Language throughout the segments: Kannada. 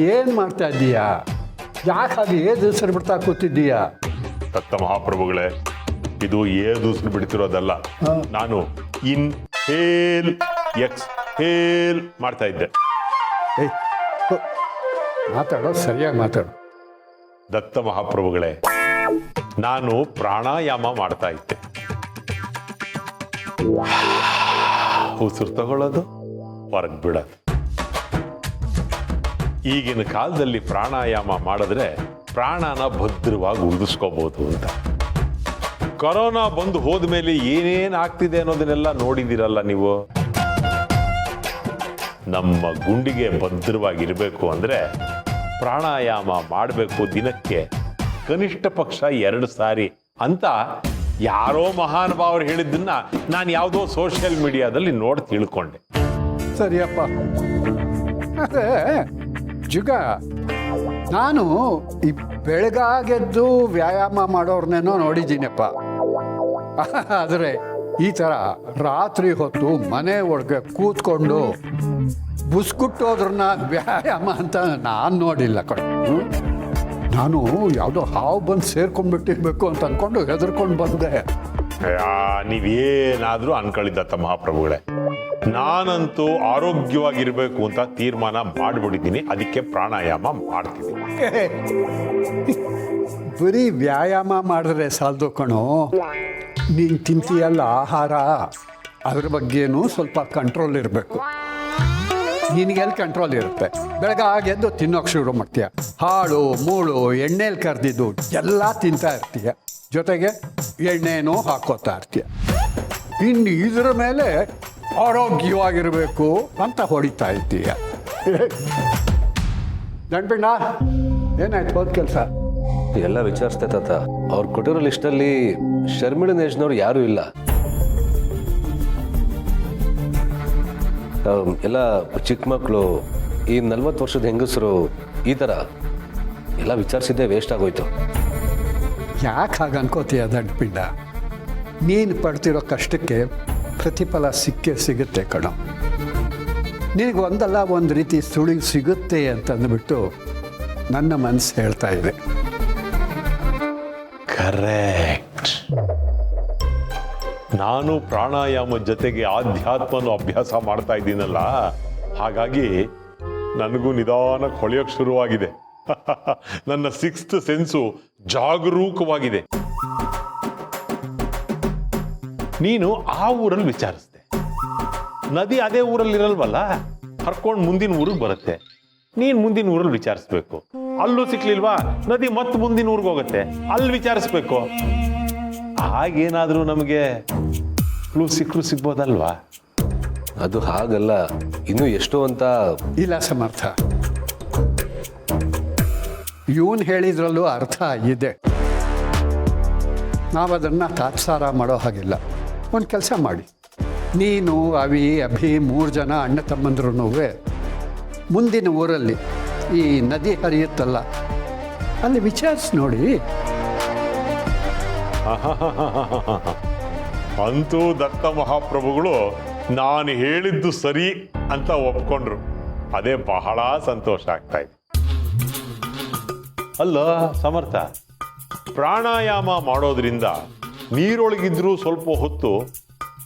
ಏನು ಮಾಡ್ತಾ ಇದ್ದೀಯಾ? ಯಾಕೆ ಹಾಗೆ ಏದು ಹೆಸರು ಬಿಡ್ತಾ ಕೂತಿದ್ದೀಯಾ? ದತ್ತ ಮಹಾಪ್ರಭುಗಳೇ, ಇದು ಏದು ಉಸಿರು ಬಿಡ್ತಿರೋದಲ್ಲ. ನಾನು ಇನ್ಹೇಲ್ ಎಕ್ಸ್ಹೇಲ್ ಮಾಡ್ತಾ ಇದ್ದೆ. ಏಯ್ ಮಾತಾಡೋ, ಸರಿಯಾಗಿ ಮಾತಾಡು. ದತ್ತ ಮಹಾಪ್ರಭುಗಳೇ, ನಾನು ಪ್ರಾಣಾಯಾಮ ಮಾಡ್ತಾ ಇದ್ದೆ. ಉಸಿರು ತಗೊಳ್ಳೋದು, ಹೊರಗೆ ಬಿಡೋದು. ಈಗಿನ ಕಾಲದಲ್ಲಿ ಪ್ರಾಣಾಯಾಮ ಮಾಡಿದ್ರೆ ಪ್ರಾಣನ ಭದ್ರವಾಗಿ ಉಳಿಸ್ಕೋಬಹುದು ಅಂತ. ಕೊರೋನಾ ಬಂದು ಹೋದ್ಮೇಲೆ ಏನೇನು ಆಗ್ತಿದೆ ಅನ್ನೋದನ್ನೆಲ್ಲ ನೋಡಿದಿರಲ್ಲ ನೀವು. ನಮ್ಮ ಗುಂಡಿಗೆ ಭದ್ರವಾಗಿರ್ಬೇಕು ಅಂದ್ರೆ ಪ್ರಾಣಾಯಾಮ ಮಾಡಬೇಕು, ದಿನಕ್ಕೆ ಕನಿಷ್ಠ ಪಕ್ಷ 2 ಸಾರಿ ಅಂತ ಯಾರೋ ಮಹಾನುಭಾವರು ಹೇಳಿದ್ದನ್ನ ನಾನು ಯಾವುದೋ ಸೋಷಿಯಲ್ ಮೀಡಿಯಾದಲ್ಲಿ ನೋಡಿ ತಿಳ್ಕೊಂಡೆ. ಸರಿಯಪ್ಪ. ಅದೇ ಜುಗ, ನಾನು ಈ ಬೆಳಗಾಗೆದ್ದು ವ್ಯಾಯಾಮ ಮಾಡೋರ್ನೇನೋ ನೋಡಿದ್ದೀನಪ್ಪ. ಆದರೆ ಈ ಥರ ರಾತ್ರಿ ಹೊತ್ತು ಮನೆ ಒಳಗೆ ಕೂತ್ಕೊಂಡು ಬುಸ್ಕುಟ್ಟೋದ್ರನ್ನ ವ್ಯಾಯಾಮ ಅಂತ ನಾನು ನೋಡಿಲ್ಲ ಕಣೆ. ನಾನು ಯಾವುದೋ ಹಾವು ಬಂದು ಸೇರ್ಕೊಂಡ್ಬಿಟ್ಟಿರ್ಬೇಕು ಅಂತ ಅಂದ್ಕೊಂಡು ಹೆದರ್ಕೊಂಡು ಬಂದೆ. ನೀವೇನಾದ್ರೂ ಅನ್ಕೊಳ್ಳಿದ್ದ ಮಹಾಪ್ರಭುಗಳೇ, ನಾನಂತೂ ಆರೋಗ್ಯವಾಗಿರ್ಬೇಕು ಅಂತ ತೀರ್ಮಾನ ಮಾಡಿಬಿಟ್ಟಿದ್ದೀನಿ. ಅದಕ್ಕೆ ಪ್ರಾಣಾಯಾಮ ಮಾಡ್ತೀನಿ. ಬರೀ ವ್ಯಾಯಾಮ ಮಾಡಿದ್ರೆ ಸಾಲದು ಕಣೋ. ನೀನು ತಿಂತೀಯಲ್ಲ ಆಹಾರ, ಅದ್ರ ಬಗ್ಗೆನೂ ಸ್ವಲ್ಪ ಕಂಟ್ರೋಲ್ ಇರಬೇಕು. ನಿನಗೆಲ್ಲಿ ಕಂಟ್ರೋಲ್ ಇರುತ್ತೆ? ಬೆಳಗಾಗಿ ಎದ್ದು ತಿನ್ನೋಕೆ ಶುರು ಮಾಡ್ತೀಯ. ಹಾಳು ಮೂಳು ಎಣ್ಣೆಲಿ ಕರೆದಿದ್ದು ಎಲ್ಲ ತಿಂತಾ ಇರ್ತೀಯ, ಜೊತೆಗೆ ಎಣ್ಣೆನೂ ಹಾಕೋತಾ ಇರ್ತೀಯ. ಇನ್ನು ಇದ್ರ ಮೇಲೆ ಆರೋಗ್ಯವಾಗಿರಬೇಕು ಅಂತ ಹೊಡಿತಾ ಇದ್ದೀಯ. ದಂಡ್ಪಿಂಡ, ಏನಾಯ್ತು ಹೋದ ಕೆಲಸ? ಎಲ್ಲ ವಿಚಾರಿಸ್ತೆ ತಾತ. ಅವ್ರು ಕೊಟ್ಟಿರೋ ಲಿಸ್ಟಲ್ಲಿ ಶರ್ಮಿಳ ನೇಜ್ನವ್ರು ಯಾರೂ ಇಲ್ಲ. ಎಲ್ಲ ಚಿಕ್ಕ ಮಕ್ಕಳು, ಈ 40 ವರ್ಷದ ಹೆಂಗಸರು, ಈ ಥರ ಎಲ್ಲ ವಿಚಾರಿಸಿದ್ದೆ ವೇಸ್ಟ್ ಆಗೋಯ್ತು. ಯಾಕೆ ಹಾಗೆ ಅನ್ಕೋತೀಯ ದಂಡ್ಪಿಂಡ? ನೀನು ಪಡ್ತಿರೋ ಕಷ್ಟಕ್ಕೆ ಪ್ರತಿಫಲ ಸಿಗುತ್ತೆ ಕಣೋ. ನಿನಗೆ ಒಂದಲ್ಲ ಒಂದು ರೀತಿ ಸುಳಿವು ಸಿಗುತ್ತೆ ಅಂತಂದ್ಬಿಟ್ಟು ನನ್ನ ಮನಸ್ಸು ಹೇಳ್ತಾ ಇದೆ. ಕರೆಕ್ಟ್. ನಾನು ಪ್ರಾಣಾಯಾಮ ಜೊತೆಗೆ ಆಧ್ಯಾತ್ಮನ ಅಭ್ಯಾಸ ಮಾಡ್ತಾ ಇದ್ದೀನಲ್ಲ, ಹಾಗಾಗಿ ನನಗೂ ನಿಧಾನಕ್ಕೆ ಹೊಳೆಯೋಕೆ ಶುರುವಾಗಿದೆ. ನನ್ನ 6th ಸೆನ್ಸು ಜಾಗರೂಕವಾಗಿದೆ. ನೀನು ಆ ಊರಲ್ಲಿ ವಿಚಾರಿಸ್ದೆ, ನದಿ ಅದೇ ಊರಲ್ಲಿ ಇರಲ್ವಲ್ಲ, ಹರ್ಕೊಂಡು ಮುಂದಿನ ಊರಿಗೆ ಬರುತ್ತೆ. ನೀನ್ ಮುಂದಿನ ಊರಲ್ಲಿ ವಿಚಾರಿಸ್ಬೇಕು. ಅಲ್ಲೂ ಸಿಕ್ಲಿಲ್ವಾ, ನದಿ ಮತ್ತೆ ಮುಂದಿನ ಊರಿಗೆ ಹೋಗುತ್ತೆ, ಅಲ್ಲಿ ವಿಚಾರಿಸ್ಬೇಕು. ಹಾಗೇನಾದ್ರೂ ನಮಗೆ ಕ್ಲೂ ಸಿಗ್ಬೋದಲ್ವಾ? ಅದು ಹಾಗಲ್ಲ, ಇನ್ನೂ ಎಷ್ಟೋ ಅಂತ. ಇಲ್ಲ ಸಮರ್ಥ, ಇವನು ಹೇಳಿದ್ರಲ್ಲೂ ಅರ್ಥ ಇದೆ. ನಾವದನ್ನು ತಾತ್ಸಾರ ಮಾಡೋ ಹಾಗಿಲ್ಲ. ಒಂದು ಕೆಲಸ ಮಾಡಿ, ನೀನು ಅಭಿ 3 ಜನ ಅಣ್ಣ ತಮ್ಮಂದ್ರೂ ಮುಂದಿನ ಊರಲ್ಲಿ ಈ ನದಿ ಹರಿಯುತ್ತಲ್ಲ, ಅಲ್ಲಿ ವಿಚಾರಿಸಿ ನೋಡಿ. ಅಂತೂ ದತ್ತ ಮಹಾಪ್ರಭುಗಳು ನಾನು ಹೇಳಿದ್ದು ಸರಿ ಅಂತ ಒಪ್ಕೊಂಡ್ರು. ಅದೇ ಬಹಳ ಸಂತೋಷ ಆಗ್ತಾ ಇದೆ. ಅಲ್ಲ ಸಮರ್ಥ, ಪ್ರಾಣಾಯಾಮ ಮಾಡೋದ್ರಿಂದ ನೀರೊಳಗಿದ್ರೂ ಸ್ವಲ್ಪ ಹೊತ್ತು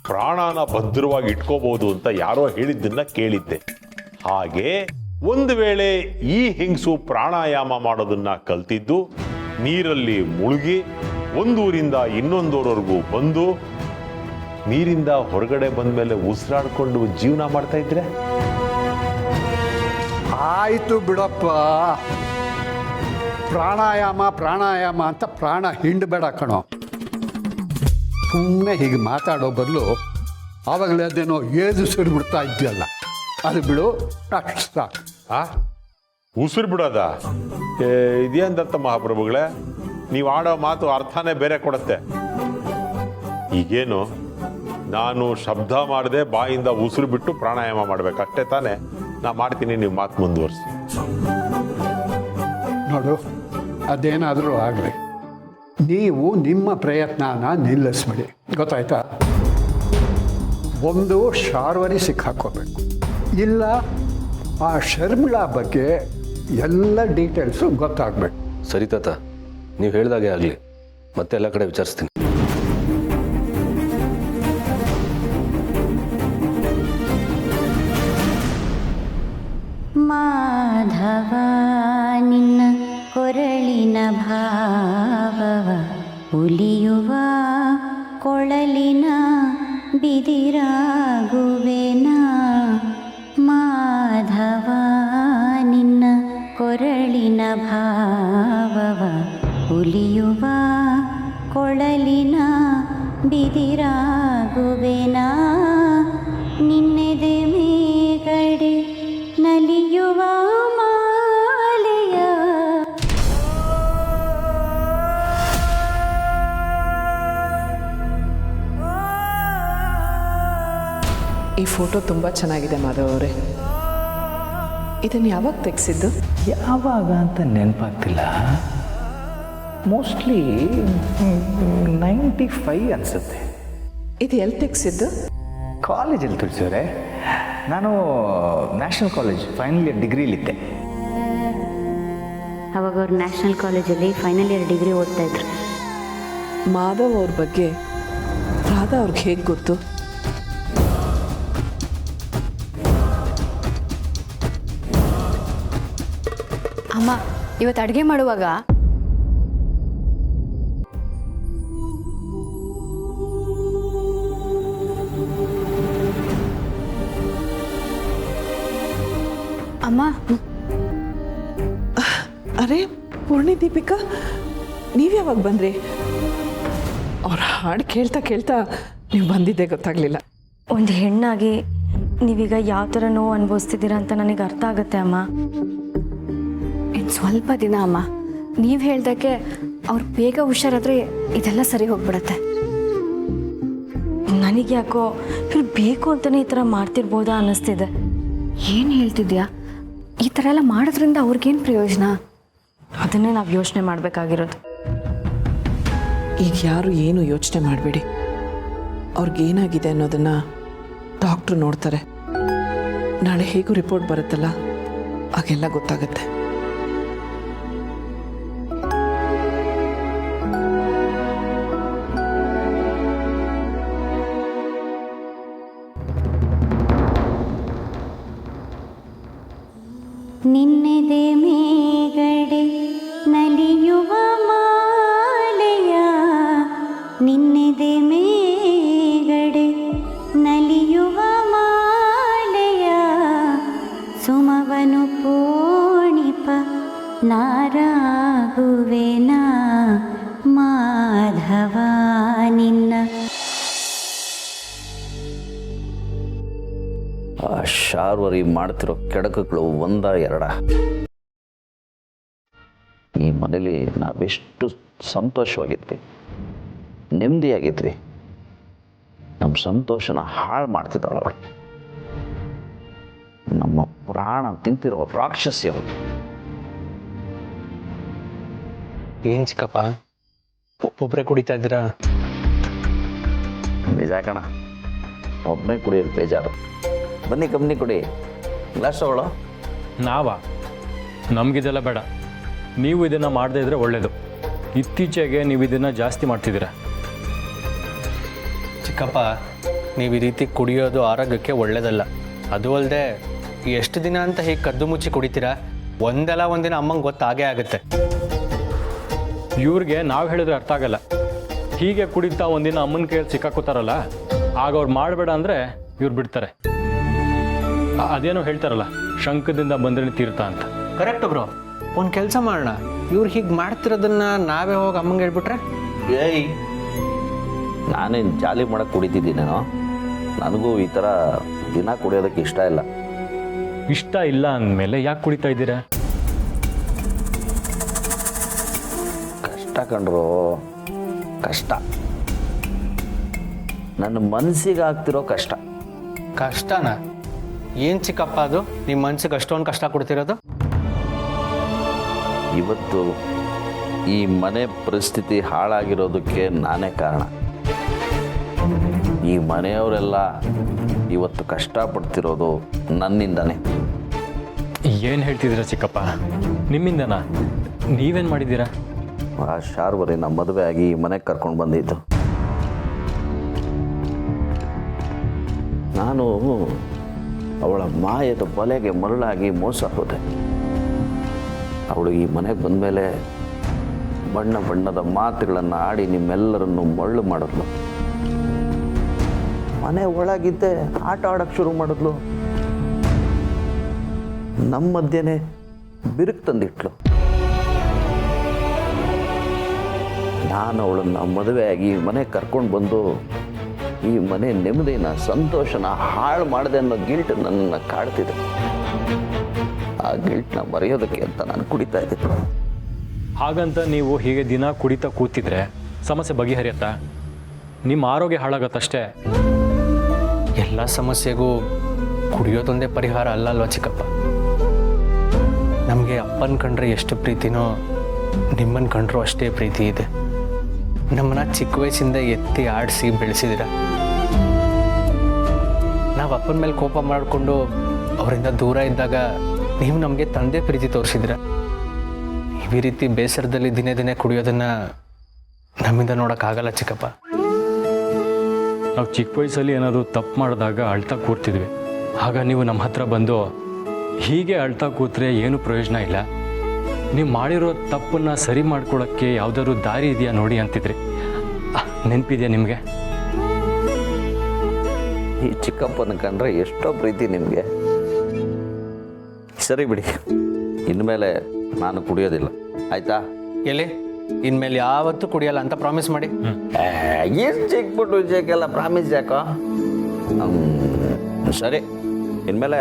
ಪ್ರಾಣನ ಭದ್ರವಾಗಿ ಇಟ್ಕೋಬಹುದು ಅಂತ ಯಾರೋ ಹೇಳಿದ್ದನ್ನ ಕೇಳಿದ್ದೆ. ಹಾಗೆ ಒಂದು ವೇಳೆ ಈ ಹೆಂಗಸು ಪ್ರಾಣಾಯಾಮ ಮಾಡೋದನ್ನ ಕಲ್ತಿದ್ದು ನೀರಲ್ಲಿ ಮುಳುಗಿ ಒಂದೂರಿಂದ ಇನ್ನೊಂದೂರವರೆಗೂ ಬಂದು ನೀರಿಂದ ಹೊರಗಡೆ ಬಂದ ಮೇಲೆ ಉಸಿರಾಡ್ಕೊಂಡು ಜೀವನ ಮಾಡ್ತಾ ಇದ್ರೆ? ಆಯಿತು ಬಿಡಪ್ಪ, ಪ್ರಾಣಾಯಾಮ ಅಂತ ಪ್ರಾಣ ಹಿಂಡಬೇಡ ಕಣೋ. ಸುಮ್ಮನೆ ಹೀಗೆ ಮಾತಾಡೋ ಬದಲು ಆವಾಗಲೇ ಅದೇನೋ ಏದು ಬಿಡ್ತಾ ಇದೆಯಲ್ಲ, ಅದು ಬಿಡು, ಅಷ್ಟು ಸಾಕು. ಉಸಿರು ಬಿಡೋದ? ಇದೇನ್ ದತ್ತ ಮಹಾಪ್ರಭುಗಳೇ, ನೀವು ಆಡೋ ಮಾತು ಅರ್ಥನೇ ಬೇರೆ ಕೊಡುತ್ತೆ. ಈಗೇನು ನಾನು ಶಬ್ದ ಮಾಡದೆ ಬಾಯಿಂದ ಉಸಿರು ಬಿಟ್ಟು ಪ್ರಾಣಾಯಾಮ ಮಾಡ್ಬೇಕು ಅಷ್ಟೇ ತಾನೇ? ನಾ ಮಾಡ್ತೀನಿ, ನೀವು ಮಾತು ಮುಂದುವರಿಸಿ. ನೋಡು, ಅದೇನಾದರೂ ಆಗಲಿ, ನೀವು ನಿಮ್ಮ ಪ್ರಯತ್ನನ ನಿಲ್ಲಿಸ್ಬಿಡಿ, ಗೊತ್ತಾಯ್ತಾ? ಒಂದು ಶಾರ್ವರಿ ಸಿಕ್ಕಾಕೋಬೇಕು, ಇಲ್ಲ ಆ ಶರ್ಮಿಳಾ ಬಗ್ಗೆ ಎಲ್ಲ ಡೀಟೇಲ್ಸು ಗೊತ್ತಾಗಬೇಕು. ಸರಿ ತಾತ, ನೀವು ಹೇಳ್ದಾಗೆ ಆಗಲಿ, ಮತ್ತೆ ಎಲ್ಲ ಕಡೆ ವಿಚಾರಿಸ್ತೀನಿ. ಮಾಧವ ನಿನ್ನ ಕೊರಳಿನ ಭಾವವ ಉಲಿಯುವ ಕೊಳಲಿನ ಬಿದಿರಾಗುವೆನ. ಮಾಧವ ನಿನ್ನ ಕೊರಳಿನ ಭಾವವ ಉಲಿಯುವ ಕೊಳಲಿನ ಬಿದಿರಾಗುವೆನ. ನಿನ್ನೆದೆ ಮೇಗಡೆ ನಲಿಯುವ ಮಾಲೆಯ. ಈ ಫೋಟೋ ತುಂಬ ಚೆನ್ನಾಗಿದೆ ಮಾಧವ್ ಅವರೇ. ಇದನ್ನು ಯಾವಾಗ ತೆಗೆಸಿದ್ದು? ಯಾವಾಗ ಅಂತ ನೆನಪಾಗ್ತಿಲ್ಲ. ಮೋಸ್ಟ್ಲಿ 95 ಅನಿಸುತ್ತೆ. ಇದು ಎಲ್ಲಿ ತೆಗೆಸಿದ್ದು? ಕಾಲೇಜಲ್ಲಿ ತುಳಸಿವ್ರೆ, ನಾನು ನ್ಯಾಷನಲ್ ಕಾಲೇಜ್ ಫೈನಲ್ ಇಯರ್ ಡಿಗ್ರಿಲಿದ್ದೆ. ಅವಾಗ ಅವ್ರು ನ್ಯಾಷನಲ್ ಕಾಲೇಜಲ್ಲಿ ಫೈನಲ್ ಇಯರ್ ಡಿಗ್ರಿ ಓದ್ತಾ ಇದ್ರು. ಮಾಧವ್ ಅವ್ರ ಬಗ್ಗೆ ರಾಧಾ ಅವ್ರಿಗೆ ಹೇಗೆ ಗೊತ್ತು? ಅಮ್ಮ ಇವತ್ತು ಅಡುಗೆ ಮಾಡುವಾಗ ಅಮ್ಮ. ಅರೆ ಪೂರ್ಣಿ, ದೀಪಿಕಾ, ನೀವು ಯಾವಾಗ ಬಂದ್ರಿ? ಅವ್ರ ಹಾಡು ಕೇಳ್ತಾ ಕೇಳ್ತಾ ನೀವು ಬಂದಿದ್ದೆ ಗೊತ್ತಾಗಲಿಲ್ಲ. ಒಂದು ಹೆಣ್ಣಾಗಿ ನೀವೀಗ ಯಾವ ಥರ ನೋವು ಅನುಭವಿಸ್ತಿದ್ದೀರಾ ಅಂತ ನನಗೆ ಅರ್ಥ ಆಗುತ್ತೆ ಅಮ್ಮ. ಇನ್ನು ಸ್ವಲ್ಪ ದಿನ ಅಮ್ಮ, ನೀವು ಹೇಳ್ದಕ್ಕೆ ಅವ್ರು ಬೇಗ ಹುಷಾರಾದರೆ ಇದೆಲ್ಲ ಸರಿ ಹೋಗ್ಬಿಡತ್ತೆ. ನನಗೆ ಯಾಕೋ ಇವ್ರು ಬೇಕು ಅಂತಲೇ ಈ ಥರ ಮಾಡ್ತಿರ್ಬೋದಾ ಅನ್ನಿಸ್ತಿದೆ. ಏನು ಹೇಳ್ತಿದ್ಯಾ? ಈ ಥರ ಎಲ್ಲ ಮಾಡೋದ್ರಿಂದ ಅವ್ರಿಗೇನು ಪ್ರಯೋಜನ? ಅದನ್ನೇ ನಾವು ಯೋಚನೆ ಮಾಡಬೇಕಾಗಿರೋದು. ಈಗ ಯಾರು ಏನು ಯೋಚನೆ ಮಾಡಬೇಡಿ. ಅವ್ರಿಗೇನಾಗಿದೆ ಅನ್ನೋದನ್ನು ಡಾಕ್ಟ್ರು ನೋಡ್ತಾರೆ. ನಾಳೆ ಹೇಗೂ ರಿಪೋರ್ಟ್ ಬರುತ್ತಲ್ಲ, ಆಗೆಲ್ಲ ಗೊತ್ತಾಗುತ್ತೆ. ನಿನ್ನೆದೆ ಮೇಗಡೆ ನಲಿಯುವ ಮಾಲೆಯ. ನಿನ್ನೆದೆ ಮೇಗಡೆ ನಲಿಯುವ ಮಾಲೆಯ. ಸುಮವನು ಪೋಣಿಪ ನಾರಾಗುವೆನ. ಮಾಧವ ನಿನ್ನ. ಆ ಶಾರ್ವರಿ ಮಾಡ್ತಿರೋ ಕೆಡಕಗಳು ಒಂದ ಎರಡ. ಈ ಮನೇಲಿ ನಾವೆಷ್ಟು ಸಂತೋಷವಾಗಿದ್ವಿ, ನೆಮ್ಮದಿಯಾಗಿದ್ವಿ. ನಮ್ಮ ಸಂತೋಷನ ಹಾಳು ಮಾಡ್ತಿದ್ದಾಳು ಅವಳು. ನಮ್ಮ ಪ್ರಾಣ ತಿಂತಿರೋ ರಾಕ್ಷಸಿ ಅವಳು. ಏನ್ ಚಿಕ್ಕಪ್ಪ ಒಬ್ಬೊಬ್ಬರೇ ಕುಡಿತಾ ಇದ್ದೀರಾ? ನಿಜ ಕಣ, ಒಬ್ಬನೇ ಕುಡಿಯೋದು ಬೇಜಾರು. ಬನ್ನಿ ಕಂಪ್ನಿ ಕೊಡಿ, ಗ್ಲಾಸ್ ತಗೊಳ್ಳೋ. ನಾವಾ? ನಮಗಿದೆಲ್ಲ ಬೇಡ. ನೀವು ಇದನ್ನು ಮಾಡದೇ ಇದ್ರೆ ಒಳ್ಳೆಯದು. ಇತ್ತೀಚೆಗೆ ನೀವು ಇದನ್ನು ಜಾಸ್ತಿ ಮಾಡ್ತಿದ್ದೀರಾ. ಚಿಕ್ಕಪ್ಪ, ನೀವು ಈ ರೀತಿ ಕುಡಿಯೋದು ಆರೋಗ್ಯಕ್ಕೆ ಒಳ್ಳೇದಲ್ಲ. ಅದು ಅಲ್ಲದೆ ಎಷ್ಟು ದಿನ ಅಂತ ಹೀಗೆ ಕದ್ದು ಮುಚ್ಚಿ ಕುಡಿತೀರಾ? ಒಂದಲ್ಲ ಒಂದಿನ ಅಮ್ಮಂಗೆ ಗೊತ್ತಾಗೇ ಆಗುತ್ತೆ. ಇವ್ರಿಗೆ ನಾವು ಹೇಳಿದ್ರೆ ಅರ್ಥ ಆಗಲ್ಲ. ಹೀಗೆ ಕುಡಿತಾ ಒಂದಿನ ಅಮ್ಮನ ಕೈಯಲ್ಲಿ ಸಿಕ್ಕಾಕೋತಾರಲ್ಲ, ಆಗ ಅವ್ರು ಮಾಡಬೇಡ ಅಂದರೆ ಇವ್ರು ಬಿಡ್ತಾರೆ. ಅದೇನೋ ಹೇಳ್ತಾರಲ್ಲ, ಶಂಕದಿಂದ ಬಂದ್ರೆ ತೀರ್ಥ ಅಂತ. Correct bro. ಒಂದು ಕೆಲಸ ಮಾಡೋಣ, ಇವ್ರು ಹೀಗೆ ಮಾಡ್ತಿರೋದನ್ನ ನಾವೇ ಹೋಗಿ ಅಮ್ಮಂಗೆ ಹೇಳ್ಬಿಟ್ರೆ? ಏಯ್, ನಾನೇನು ಜಾಲಿ ಮಾಡಕ್ಕೆ ಕುಡಿತಿದ್ದೀನೇನೋ. ನನಗೂ ಈ ಥರ ದಿನ ಕುಡಿಯೋದಕ್ಕೆ ಇಷ್ಟ ಇಲ್ಲ. ಇಷ್ಟ ಇಲ್ಲ ಅಂದಮೇಲೆ ಯಾಕೆ ಕುಡಿತಾ ಇದ್ದೀರಾ? ಕಷ್ಟ ಕಂಡ್ರು, ಕಷ್ಟ. ನನ್ನ ಮನಸ್ಸಿಗೆ ಆಗ್ತಿರೋ ಕಷ್ಟ. ಕಷ್ಟನಾ? ಏನು ಚಿಕ್ಕಪ್ಪ ಅದು ನಿಮ್ಮ ಮನ್ಸಿಗೆ ಅಷ್ಟೊಂದು ಕಷ್ಟ ಕೊಡ್ತಿರೋದು? ಇವತ್ತು ಈ ಮನೆ ಪರಿಸ್ಥಿತಿ ಹಾಳಾಗಿರೋದಕ್ಕೆ ನಾನೇ ಕಾರಣ. ಈ ಮನೆಯವರೆಲ್ಲ ಇವತ್ತು ಕಷ್ಟಪಡ್ತಿರೋದು ನನ್ನಿಂದನೇ. ಏನು ಹೇಳ್ತಿದ್ದೀರಾ ಚಿಕ್ಕಪ್ಪ? ನಿಮ್ಮಿಂದನಾ? ನೀವೇನು ಮಾಡಿದ್ದೀರಾ? ಆ ಶಾರ್ವರಿನ ಮದುವೆ ಆಗಿ ಈ ಮನೆಗೆ ಕರ್ಕೊಂಡು ಬಂದಿದ್ದು ನಾನು. ಅವಳ ಮಾಯದ ಬಲೆಗೆ ಮರಳಾಗಿ ಮೋಸ ಹೋದೆ. ಅವಳು ಈ ಮನೆಗೆ ಬಂದಮೇಲೆ ಬಣ್ಣ ಬಣ್ಣದ ಮಾತುಗಳನ್ನು ಆಡಿ ನಿಮ್ಮೆಲ್ಲರನ್ನು ಮರಳು ಮಾಡಿದ್ಲು. ಮನೆ ಒಳಗಿದ್ದೆ ಆಟ ಆಡೋಕ್ಕೆ ಶುರು ಮಾಡಿದ್ಲು. ನಮ್ಮ ಮಧ್ಯೆನೇ ಬಿರುಕು ತಂದಿಟ್ಲು. ನಾನು ಅವಳನ್ನು ಮದುವೆಯಾಗಿ ಈ ಮನೆಗೆ ಕರ್ಕೊಂಡು ಬಂದು ಈ ಮನೆ ನೆಮ್ಮದಿನ ಸಂತೋಷನ ಹಾಳು ಮಾಡಿದೆ ಅನ್ನೋ ಗಿಲ್ಟ್ ನನ್ನನ್ನು ಕಾಡ್ತಿದೆ. ಆ ಗಿಲ್ಟ್ನ ಮರೆಯೋದಕ್ಕೆ ಅಂತ ನಾನು ಕುಡಿತಾ ಇದ್ದೆ. ಹಾಗಂತ ನೀವು ಹೀಗೆ ದಿನ ಕುಡಿತಾ ಕೂತಿದ್ರೆ ಸಮಸ್ಯೆ ಬಗೆಹರಿಯತ್ತಾ? ನಿಮ್ಮ ಆರೋಗ್ಯ ಹಾಳಾಗತ್ತಷ್ಟೇ. ಎಲ್ಲ ಸಮಸ್ಯೆಗೂ ಕುಡಿಯೋದೊಂದೇ ಪರಿಹಾರ ಅಲ್ಲ ಅಲ್ವಾ ಚಿಕ್ಕಪ್ಪ? ನಮಗೆ ಅಪ್ಪನ ಕಂಡ್ರೆ ಎಷ್ಟು ಪ್ರೀತಿನೋ ನಿಮ್ಮನ್ನು ಕಂಡ್ರೂ ಅಷ್ಟೇ ಪ್ರೀತಿ ಇದೆ. ನಮ್ಮನ್ನ ಚಿಕ್ಕ ವಯಸ್ಸಿಂದ ಎತ್ತಿ ಆಡಿಸಿ ಬೆಳೆಸಿದಿರ. ನಾವು ಅಪ್ಪನ ಮೇಲೆ ಕೋಪ ಮಾಡಿಕೊಂಡು ಅವರಿಂದ ದೂರ ಇದ್ದಾಗ ನೀವು ನಮಗೆ ತಂದೆ ಪ್ರೀತಿ ತೋರಿಸಿದ್ರ. ಈ ರೀತಿ ಬೇಸರದಲ್ಲಿ ದಿನೇ ದಿನೇ ಕುಡಿಯೋದನ್ನು ನಮ್ಮಿಂದ ನೋಡೋಕ್ಕಾಗಲ್ಲ ಚಿಕ್ಕಪ್ಪ. ನಾವು ಚಿಕ್ಕ ವಯಸ್ಸಲ್ಲಿ ಏನಾದರೂ ತಪ್ಪು ಮಾಡಿದಾಗ ಅಳ್ತಾ ಕೂರ್ತಿದ್ವಿ. ಆಗ ನೀವು ನಮ್ಮ ಹತ್ರ ಬಂದು ಹೀಗೆ ಅಳ್ತಾ ಕೂತ್ರೆ ಏನೂ ಪ್ರಯೋಜನ ಇಲ್ಲ, ನೀವು ಮಾಡಿರೋ ತಪ್ಪನ್ನು ಸರಿ ಮಾಡ್ಕೊಳ್ಳೋಕ್ಕೆ ಯಾವುದಾದ್ರು ದಾರಿ ಇದೆಯಾ ನೋಡಿ ಅಂತಿದ್ರಿ. ನೆನಪಿದೆಯಾ ನಿಮಗೆ? ಈ ಚಿಕ್ಕಪ್ಪನ ಕಂಡ್ರೆ ಎಷ್ಟೋ ಪ್ರೀತಿ ನಿಮಗೆ. ಸರಿ ಬಿಡಿ, ಇನ್ಮೇಲೆ ನಾನು ಕುಡಿಯೋದಿಲ್ಲ, ಆಯ್ತಾ? ಎಲ್ಲಿ ಇನ್ಮೇಲೆ ಯಾವತ್ತೂ ಕುಡಿಯಲ್ಲ ಅಂತ ಪ್ರಾಮಿಸ್ ಮಾಡಿ. ಎಷ್ಟು ಚಿಕ್ಕಬಿಟ್ಟು ವಿಜಯಕ್ಕೆಲ್ಲ ಪ್ರಾಮಿಸ್ ಯಾಕೋ? ಸರಿ, ಇನ್ಮೇಲೆ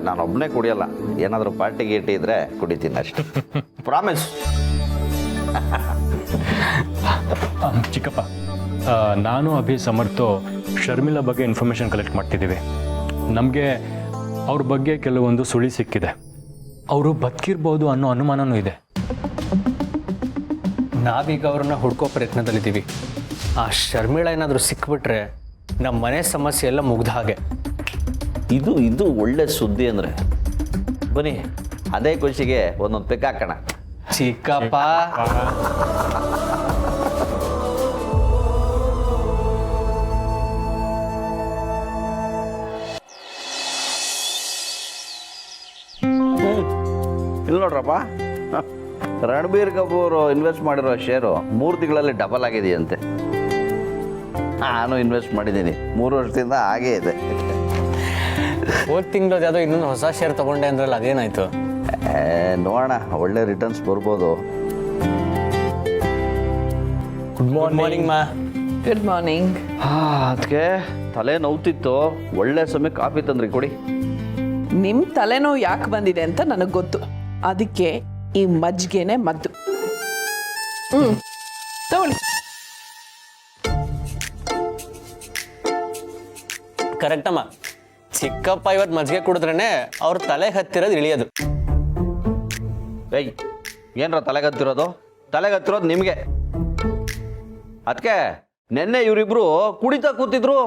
ನಾನು ಒಬ್ಬನೇ ಕುಡಿಯಲ್ಲ. ಏನಾದರೂ ಪಾರ್ಟಿ ಗೀಟಿ ಇದ್ರೆ ಕುಡಿತೀನಿ ಅಷ್ಟೇ. ಪ್ರಾಮಿಸ್. ಚಿಕ್ಕಪ್ಪ, ನಾನು ಅಭಿ ಸಮರ್ಥು ಶರ್ಮಿಳಾ ಬಗ್ಗೆ ಇನ್ಫಾರ್ಮೇಷನ್ ಕಲೆಕ್ಟ್ ಮಾಡ್ತಿದ್ದೀವಿ. ನಮಗೆ ಅವ್ರ ಬಗ್ಗೆ ಕೆಲವೊಂದು ಸುಳಿ ಸಿಕ್ಕಿದೆ. ಅವರು ಬದುಕಿರ್ಬೋದು ಅನ್ನೋ ಅನುಮಾನನೂ ಇದೆ. ನಾವೀಗ ಅವ್ರನ್ನ ಹುಡ್ಕೋ ಪ್ರಯತ್ನದಲ್ಲಿದ್ದೀವಿ. ಆ ಶರ್ಮಿಳಾ ಏನಾದರೂ ಸಿಕ್ಬಿಟ್ರೆ ನಮ್ಮ ಮನೆ ಸಮಸ್ಯೆ ಎಲ್ಲ ಮುಗ್ದ ಹಾಗೆ. ಇದು ಒಳ್ಳೆ ಸುದ್ದಿ ಅಂದರೆ ಬನ್ನಿ, ಅದೇ ಖುಷಿಗೆ ಒಂದೊಂದು ಪೆಕ್ ಹಾಕೋಣ. ಚಿಕ್ಕಪ್ಪ, ಇಲ್ಲಿ ನೋಡ್ರಪ್ಪ, ರಣಬೀರ್ ಕಪೂರ್ ಇನ್ವೆಸ್ಟ್ ಮಾಡಿರೋ ಶೇರು 3 ತಿಂಗಳಲ್ಲಿ ಡಬಲ್ ಆಗಿದೆಯಂತೆ. ನಾನು ಇನ್ವೆಸ್ಟ್ ಮಾಡಿದ್ದೀನಿ 3 ವರ್ಷದಿಂದ ಹಾಗೇ ಇದೆ. ಹೋದ ತಿಂಗಳು ಯಾವುದೋ ಇನ್ನೊಂದು ಹೊಸ ಶೇರ್ ತೊಗೊಂಡೆ ಅಂದ್ರಲ್ಲ, ಅದೇನಾಯ್ತು? ನೋಡೋಣ, ಒಳ್ಳೆ ರಿಟರ್ನ್ಸ್ ಬರ್ಬೋದು. ಗುಡ್ ಮಾರ್ನಿಂಗ್ ಮಾ. Good morning. ಅದಕ್ಕೆ ತಲೆ ನೋವ್ತಿತ್ತು, ಒಳ್ಳೆ ಸಮಯ ಕಾಫಿ ತಂದ್ರಿ, ಕೊಡಿ. ನಿಮ್ಮ ತಲೆನೋವು ಯಾಕೆ ಬಂದಿದೆ ಅಂತ ನನಗೆ ಗೊತ್ತು. ಅದಕ್ಕೆ ಈ ಮಜ್ಜಿಗೆನೆ ಮದ್ದು. ತಗೊಳ್ಳಿ. ಕರೆಕ್ಟಮ್ಮ. ಚಿಕ್ಕಪ್ಪ ಇವತ್ತು ಮಜ್ಜಿಗೆ ಕುಡಿದ್ರೇ ಅವ್ರ ತಲೆ ಹತ್ತಿರೋದು ಇಳಿಯೋದು. ಏಯ್, ಏನ್ರ ತಲೆಗತ್ತಿರೋದು? ತಲೆಗತ್ತಿರೋದು ನಿಮಗೆ. ಅದಕ್ಕೆ ನಿನ್ನೆ ಇವರಿಬ್ರು ಕುಡಿತಾ ಕೂತಿದ್ರು.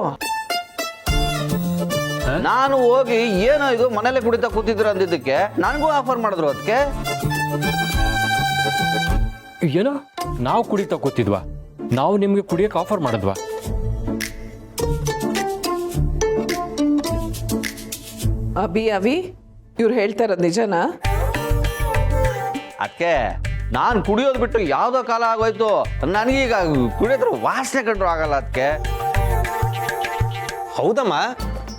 ನಾನು ಹೋಗಿ ಏನೋ ಇದು ಮನೇಲೆ ಕುಡಿತಾ ಕೂತಿದ್ರು ಅಂದಿದ್ದಕ್ಕೆ ನನಗೂ ಆಫರ್ ಮಾಡಿದ್ರು. ಅದಕ್ಕೆ ಏನೋ ನಾವು ಕುಡಿತಾ ಕೂತಿದ್ವಾ? ನಾವು ನಿಮಗೆ ಕುಡಿಯೋಕೆ ಆಫರ್ ಮಾಡಿದ್ವಾ? ಅಭಿ ಇವ್ರು ಹೇಳ್ತಾ ಇರೋದು ನಿಜನಾ? ಅದಕ್ಕೆ ನಾನು ಕುಡಿಯೋದು ಬಿಟ್ಟು ಯಾವುದೋ ಕಾಲ ಆಗೋಯ್ತು. ನನಗೀಗ ಕುಡಿಯೋದ್ರ ವಾಸನೆ ಕಂಡ್ರು ಆಗಲ್ಲ. ಅದಕ್ಕೆ ಹೌದಮ್ಮ,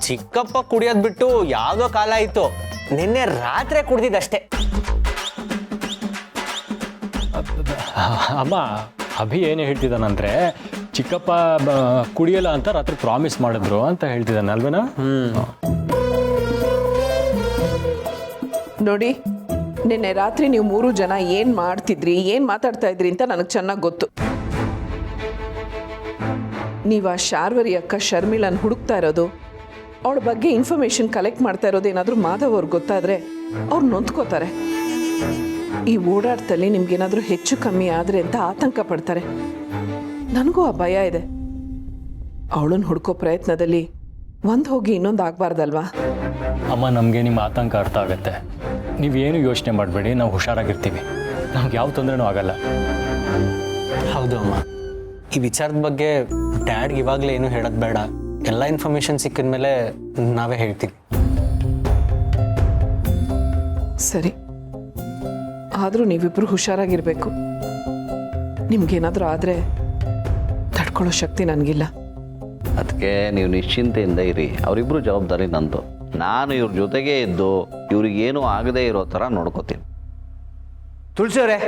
ಚಿಕ್ಕಪ್ಪ ಕುಡಿಯೋದು ಬಿಟ್ಟು ಯಾವುದೋ ಕಾಲ ಆಯಿತು. ನಿನ್ನೆ ರಾತ್ರಿ ಕುಡ್ದಿದ್ದಷ್ಟೇ. ಅಮ್ಮ, ಅಭಿ ಏನು ಹೇಳ್ತಿದ್ದಾನಂದ್ರೆ ಚಿಕ್ಕಪ್ಪ ಕುಡಿಯಲ್ಲ ಅಂತ ರಾತ್ರಿ ಪ್ರಾಮಿಸ್ ಮಾಡಿದ್ರು ಅಂತ ಹೇಳ್ತಿದ್ದಾನೆ ಅಲ್ವೇನಾ? ನೋಡಿ, ನಿನ್ನೆ ರಾತ್ರಿ ನೀವು 3 ಜನ ಏನು ಮಾಡ್ತಿದ್ರಿ, ಏನು ಮಾತಾಡ್ತಾ ಇದ್ರಿ ಅಂತ ನನಗೆ ಚೆನ್ನಾಗಿ ಗೊತ್ತು. ನೀವು ಆ ಶಾರ್ವರಿ ಅಕ್ಕ ಶರ್ಮಿಳನ್ ಹುಡುಕ್ತಾ ಇರೋದು, ಅವಳ ಬಗ್ಗೆ ಇನ್ಫಾರ್ಮೇಶನ್ ಕಲೆಕ್ಟ್ ಮಾಡ್ತಾ ಇರೋದು ಏನಾದರೂ ಮಾಧವ್ ಅವ್ರಿಗೆ ಗೊತ್ತಾದರೆ ಅವ್ರು ನೊಂದ್ಕೋತಾರೆ. ಈ ಓಡಾಟದಲ್ಲಿ ನಿಮ್ಗೇನಾದರೂ ಹೆಚ್ಚು ಕಮ್ಮಿ ಆದರೆ ಅಂತ ಆತಂಕ ಪಡ್ತಾರೆ. ನನಗೂ ಆ ಭಯ ಇದೆ. ಅವಳನ್ನು ಹುಡ್ಕೋ ಪ್ರಯತ್ನದಲ್ಲಿ ಒಂದು ಹೋಗಿ ಇನ್ನೊಂದು ಆಗಬಾರ್ದಲ್ವಾ? ಅಮ್ಮ, ನಮಗೆ ನಿಮ್ಮ ಆತಂಕ ಅರ್ಥ ಆಗುತ್ತೆ. ನೀವೇನು ಯೋಚನೆ ಮಾಡಬೇಡಿ, ನಾವು ಹುಷಾರಾಗಿರ್ತೀವಿ. ನಮ್ಗೆ ಯಾವ ತೊಂದರೆನೂ ಆಗಲ್ಲ. ಹೌದು ಅಮ್ಮ, ಈ ವಿಚಾರದ ಬಗ್ಗೆ ಡ್ಯಾಡ್ಗೆ ಇವಾಗಲೇ ಏನು ಹೇಳೋದು ಬೇಡ. ಎಲ್ಲ ಇನ್ಫಾರ್ಮೇಷನ್ ಸಿಕ್ಕಿದ ಮೇಲೆ ನಾವೇ ಹೇಳ್ತೀವಿ. ಸರಿ, ಆದರೂ ನೀವಿಬ್ರು ಹುಷಾರಾಗಿರ್ಬೇಕು. ನಿಮ್ಗೇನಾದರೂ ಆದರೆ ತಡ್ಕೊಳ್ಳೋ ಶಕ್ತಿ ನನಗಿಲ್ಲ. ಅದಕ್ಕೆ ನೀವು ನಿಶ್ಚಿಂತೆಯಿಂದ ಇರಿ. ಅವರಿಬ್ಬರು ಜವಾಬ್ದಾರಿ ನಂದು. ನಾನು ಇವ್ರ ಜೊತೆಗೇ ಇದ್ದು ಇವ್ರಿಗೇನು ಆಗದೇ ಇರೋ ಥರ ನೋಡ್ಕೋತೀನಿ. ತುಳಸಿಯವರೇ,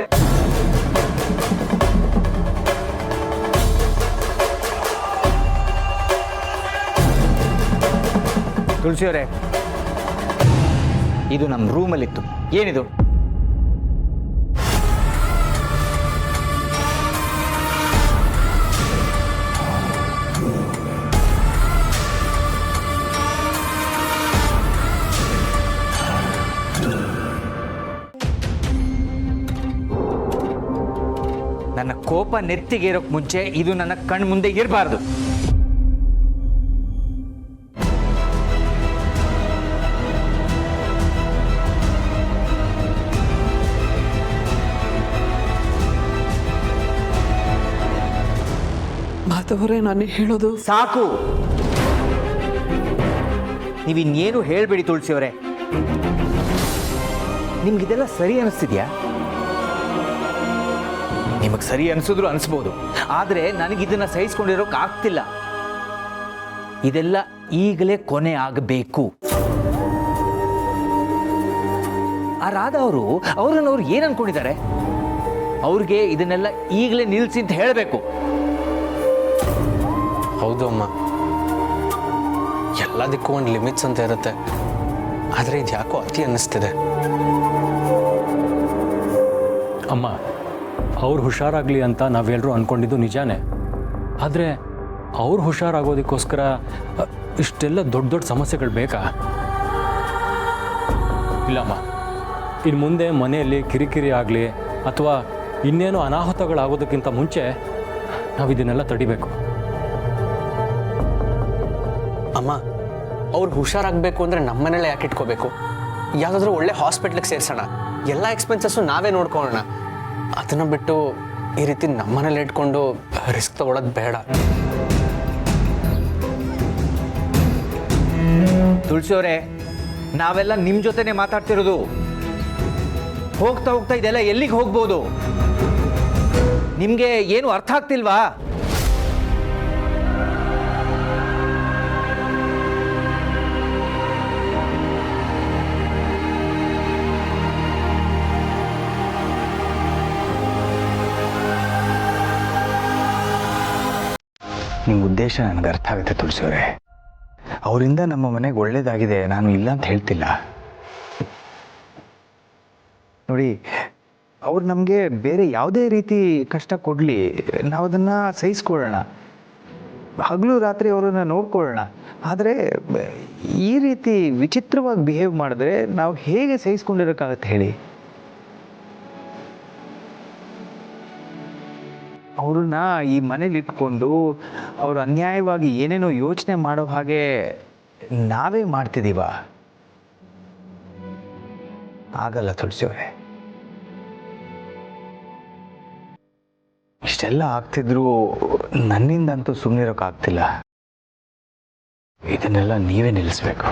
ತುಳಸಿಯವರೇ, ಇದು ನಮ್ಮ ರೂಮಲ್ಲಿತ್ತು. ಏನಿದು? ನನ್ನ ಕೋಪ ನೆತ್ತಿಗೆ ಇರೋಕ್ ಮುಂಚೆ ಇದು ನನ್ನ ಕಣ್ಣು ಮುಂದೆ ಇರಬಾರ್ದು. ಮಾಧವರೇ, ನಾನು ಹೇಳೋದು ಸಾಕು. ನೀವಿನ್ನೇನು ಹೇಳ್ಬೇಡಿ ತುಳಸಿಯವರೇ. ನಿಮ್ಗಿದೆಲ್ಲ ಸರಿ ಅನಿಸ್ತಿದ್ಯಾ? ನಿಮಗೆ ಸರಿ ಅನಿಸಿದ್ರು ಅನಿಸ್ಬೋದು, ಆದರೆ ನನಗಿದನ್ನ ಸಹಿಸ್ಕೊಂಡಿರೋಕೆ ಆಗ್ತಿಲ್ಲ. ಇದೆಲ್ಲ ಈಗಲೇ ಕೊನೆ ಆಗಬೇಕು. ಆ ರಾಧಾ ಅವ್ರು ಏನು ಅನ್ಕೊಂಡಿದ್ದಾರೆ? ಅವ್ರಿಗೆ ಇದನ್ನೆಲ್ಲ ಈಗಲೇ ನಿಲ್ಲಿಸಿ ಅಂತ ಹೇಳಬೇಕು. ಹೌದು ಅಮ್ಮ, ಎಲ್ಲದಕ್ಕೂ ಒಂದು ಲಿಮಿಟ್ಸ್ ಅಂತ ಇರುತ್ತೆ. ಆದರೆ ಇದು ಯಾಕೋ ಅತಿ ಅನ್ನಿಸ್ತಿದೆ. ಅಮ್ಮ, ಅವ್ರು ಹುಷಾರಾಗಲಿ ಅಂತ ನಾವೆಲ್ಲರೂ ಅಂದ್ಕೊಂಡಿದ್ದು ನಿಜಾನೇ. ಆದರೆ ಅವ್ರು ಹುಷಾರಾಗೋದಕ್ಕೋಸ್ಕರ ಇಷ್ಟೆಲ್ಲ ದೊಡ್ಡ ದೊಡ್ಡ ಸಮಸ್ಯೆಗಳು ಬೇಕಾ? ಇಲ್ಲಮ್ಮ, ಇನ್ನು ಮುಂದೆ ಮನೆಯಲ್ಲಿ ಕಿರಿಕಿರಿ ಆಗಲಿ ಅಥವಾ ಇನ್ನೇನು ಅನಾಹುತಗಳಾಗೋದಕ್ಕಿಂತ ಮುಂಚೆ ನಾವು ಇದನ್ನೆಲ್ಲ ತಡಿಬೇಕು. ಅಮ್ಮ, ಅವ್ರು ಹುಷಾರಾಗಬೇಕು ಅಂದರೆ ನಮ್ಮನೆಲ್ಲ ಯಾಕೆ ಇಟ್ಕೋಬೇಕು? ಯಾವುದಾದ್ರೂ ಒಳ್ಳೆ ಹಾಸ್ಪಿಟ್ಲಿಗೆ ಸೇರಿಸೋಣ. ಎಲ್ಲ ಎಕ್ಸ್ಪೆನ್ಸಸ್ಸು ನಾವೇ ನೋಡ್ಕೊಳ್ಳೋಣ. ಅದನ್ನು ಬಿಟ್ಟು ಈ ರೀತಿ ನಮ್ಮನೇಲಿ ಇಟ್ಕೊಂಡು ರಿಸ್ಕ್ ತಗೊಳ್ಳೋದು ಬೇಡ. ತುಳಸಿಯವರೇ, ನಾವೆಲ್ಲ ನಿಮ್ಮ ಜೊತೆನೆ ಮಾತಾಡ್ತಿರೋದು. ಹೋಗ್ತಾ ಹೋಗ್ತಾ ಇದೆಲ್ಲ ಎಲ್ಲಿಗೆ ಹೋಗ್ಬೋದು? ನಿಮಗೆ ಏನು ಅರ್ಥ ಆಗ್ತಿಲ್ವಾ? ನಿಮ್ಮ ಉದ್ದೇಶ ನನಗೆ ಅರ್ಥ ಆಗುತ್ತೆ ತುಳಸಿಯವರೇ. ಅವರಿಂದ ನಮ್ಮ ಮನೆಗೆ ಒಳ್ಳೇದಾಗಿದೆ, ನಾನು ಇಲ್ಲ ಅಂತ ಹೇಳ್ತಿಲ್ಲ. ನೋಡಿ, ಅವ್ರು ನಮಗೆ ಬೇರೆ ಯಾವುದೇ ರೀತಿ ಕಷ್ಟ ಕೊಡಲಿ, ನಾವು ಅದನ್ನು ಸಹಿಸ್ಕೊಳ್ಳೋಣ. ಹಗಲು ರಾತ್ರಿ ಅವರನ್ನು ನೋಡ್ಕೊಳ್ಳೋಣ. ಆದರೆ ಈ ರೀತಿ ವಿಚಿತ್ರವಾಗಿ ಬಿಹೇವ್ ಮಾಡಿದ್ರೆ ನಾವು ಹೇಗೆ ಸಹಿಸ್ಕೊಂಡಿರೋಕ್ಕಾಗತ್ತೆ ಹೇಳಿ? ಅವ್ರನ್ನ ಈ ಮನೇಲಿ ಇಟ್ಕೊಂಡು ಅವರು ಅನ್ಯಾಯವಾಗಿ ಏನೇನೋ ಯೋಚನೆ ಮಾಡೋ ಹಾಗೆ ನಾವೇ ಮಾಡ್ತಿದ್ದೀವ? ಆಗಲ್ಲ ತುಳಸಿಯವರೇ. ಇಷ್ಟೆಲ್ಲ ಆಗ್ತಿದ್ರು ನನ್ನಿಂದಂತೂ ಸುಮ್ಮನಿರೋಕ್ಕಾಗ್ತಿಲ್ಲ. ಇದನ್ನೆಲ್ಲ ನೀವೇ ನಿಲ್ಲಿಸ್ಬೇಕು.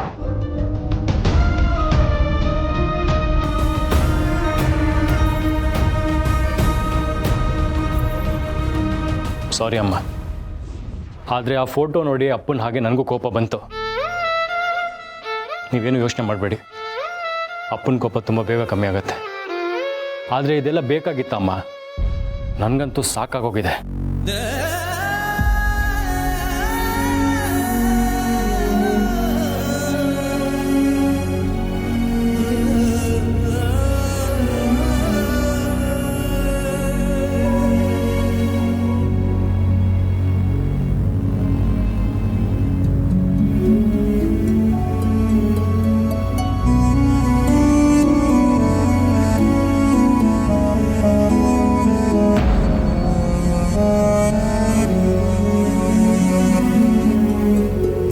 ಸಾರಿ ಅಮ್ಮ, ಆದರೆ ಆ ಫೋಟೋ ನೋಡಿ ಅಪ್ಪನ ಹಾಗೆ ನನಗೂ ಕೋಪ ಬಂತು. ನೀವೇನು ಯೋಚನೆ ಮಾಡಬೇಡಿ, ಅಪ್ಪನ ಕೋಪ ತುಂಬ ಬೇಗ ಕಮ್ಮಿ ಆಗುತ್ತೆ. ಆದರೆ ಇದೆಲ್ಲ ಬೇಕಾಗಿತ್ತಮ್ಮ, ನನಗಂತೂ ಸಾಕಾಗೋಗಿದೆ.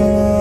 ಆ